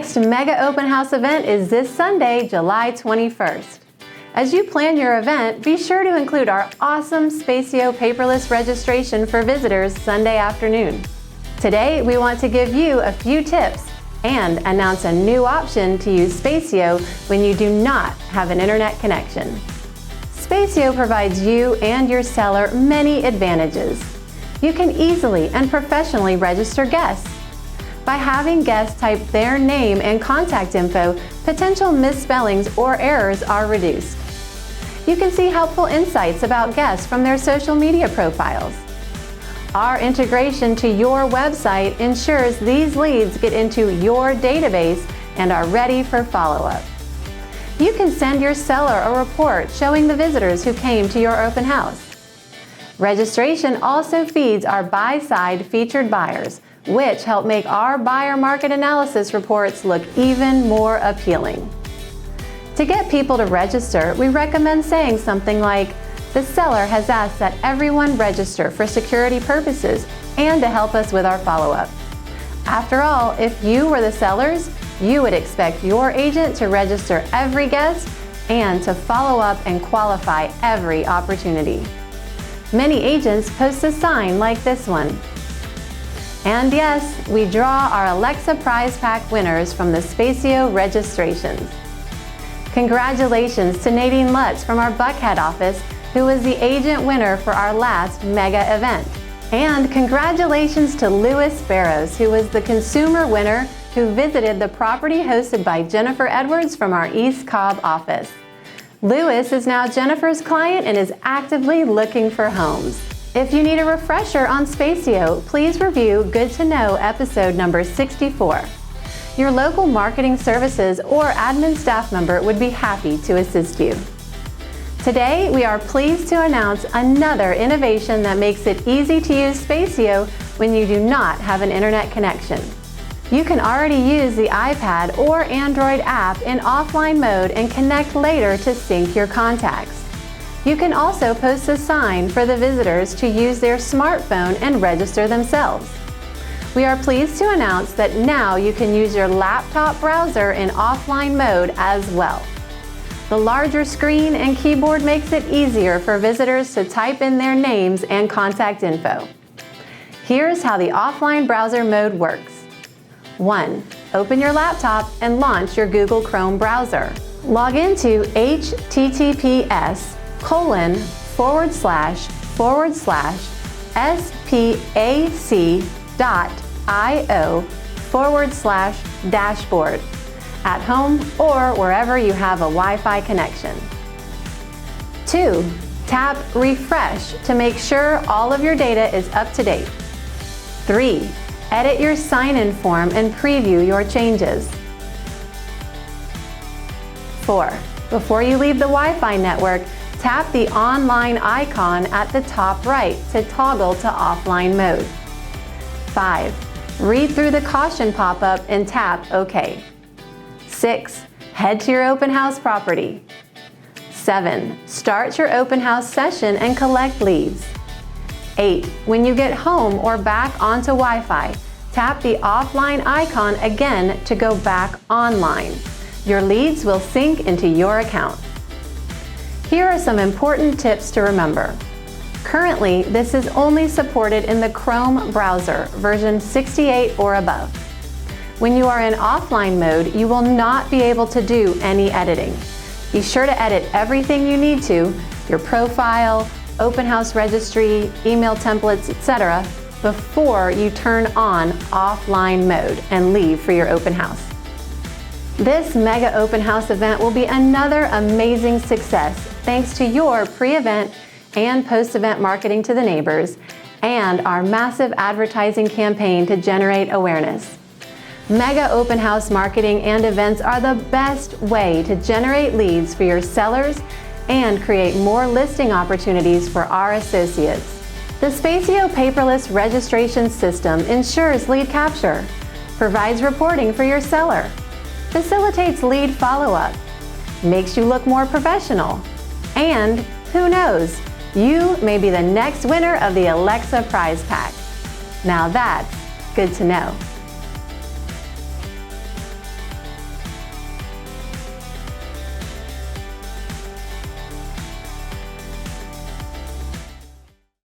next Mega Open House event is this Sunday, July 21st. As you plan your event, be sure to include our awesome Spacio paperless registration for visitors Sunday afternoon. Today, we want to give you a few tips and announce a new option to use Spacio when you do not have an internet connection. Spacio provides you and your seller many advantages. You can easily and professionally register guests. By having guests type their name and contact info, potential misspellings or errors are reduced. You can see helpful insights about guests from their social media profiles. Our integration to your website ensures these leads get into your database and are ready for follow-up. You can send your seller a report showing the visitors who came to your open house. Registration also feeds our buy-side featured buyers, which help make our buyer market analysis reports look even more appealing. To get people to register, we recommend saying something like, "The seller has asked that everyone register for security purposes and to help us with our follow-up." After all, if you were the sellers, you would expect your agent to register every guest and to follow up and qualify every opportunity. Many agents post a sign like this one. And yes, we draw our Alexa Prize Pack winners from the Spacio registrations. Congratulations to Nadine Lutz from our Buckhead office, who was the agent winner for our last mega event. And congratulations to Lewis Barrows, who was the consumer winner who visited the property hosted by Jennifer Edwards from our East Cobb office. Lewis is now Jennifer's client and is actively looking for homes. If you need a refresher on Spacio, please review Good to Know episode number 64. Your local marketing services or admin staff member would be happy to assist you. Today, we are pleased to announce another innovation that makes it easy to use Spacio when you do not have an internet connection. You can already use the iPad or Android app in offline mode and connect later to sync your contacts. You can also post a sign for the visitors to use their smartphone and register themselves. We are pleased to announce that now you can use your laptop browser in offline mode as well. The larger screen and keyboard makes it easier for visitors to type in their names and contact info. Here's how the offline browser mode works. 1. Open your laptop and launch your Google Chrome browser. Log into https://spac.io/dashboard at home or wherever you have a Wi-Fi connection. 2. Tap Refresh to make sure all of your data is up to date. 3. Edit your sign-in form and preview your changes. 4. Before you leave the Wi-Fi network, tap the online icon at the top right to toggle to offline mode. 5. Read through the caution pop-up and tap OK. 6. Head to your open house property. 7. Start your open house session and collect leads. 8. When you get home or back onto Wi-Fi, tap the offline icon again to go back online. Your leads will sync into your account. Here are some important tips to remember. Currently, this is only supported in the Chrome browser, version 68 or above. When you are in offline mode, you will not be able to do any editing. Be sure to edit everything you need to, your profile, open house registry, email templates, etc., before you turn on offline mode and leave for your open house. This mega open house event will be another amazing success thanks to your pre-event and post-event marketing to the neighbors and our massive advertising campaign to generate awareness. Mega open house marketing and events are the best way to generate leads for your sellers and create more listing opportunities for our associates. The Spacio paperless registration system ensures lead capture, provides reporting for your seller, facilitates lead follow-up, makes you look more professional, and who knows, you may be the next winner of the Alexa Prize Pack. Now that's good to know.